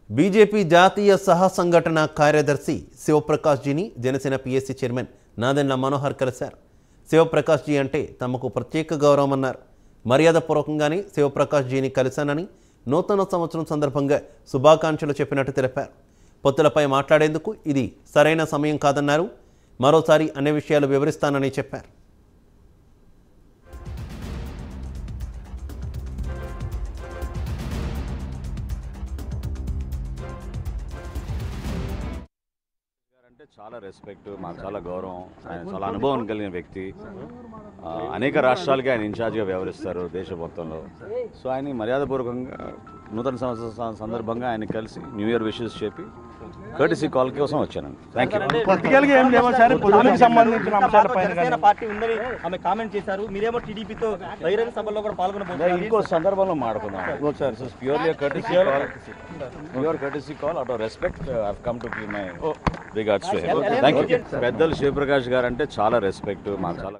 BJP జాతీయ సహ సంఘటన కార్యదర్శి శివప్రకాష్ జీని జనసేన పీఎస్సీ చైర్మన్ నాదెండ్ల మనోహర్ కలిశారు. శివప్రకాష్ జీ అంటే తమకు ప్రత్యేక గౌరవం అన్నారు. మర్యాదపూర్వకంగానే శివప్రకాష్ జీని కలిశానని నూతన సంవత్సరం సందర్భంగా శుభాకాంక్షలు చెప్పినట్టు తెలిపారు. పొత్తులపై మాట్లాడేందుకు ఇది సరైన సమయం కాదన్నారు. మరోసారి అన్ని విషయాలు వివరిస్తానని చెప్పారు. చాలా రెస్పెక్ట్, మాకు చాలా గౌరవం. ఆయన చాలా అనుభవం కలిగిన వ్యక్తి. అనేక రాష్ట్రాలకి ఆయన ఇన్ఛార్జ్గా వ్యవహరిస్తారు దేశ మొత్తంలో. సో ఆయన మర్యాదపూర్వకంగా నూతన సంవత్సర సందర్భంగా ఆయన కలిసి న్యూ ఇయర్ విషెస్ చెప్పి కర్టీసీ కాల్ కోసం వచ్చానండి. Thank you. ఇంకో సందర్భంలో మాట్లాడుకుందాం. Purely courtesy call out of respect. I have come to give my regards to him. Thank you. పెద్దలు శివప్రకాష్ గారు అంటే చాలా రెస్పెక్ట్, మాకు చాలా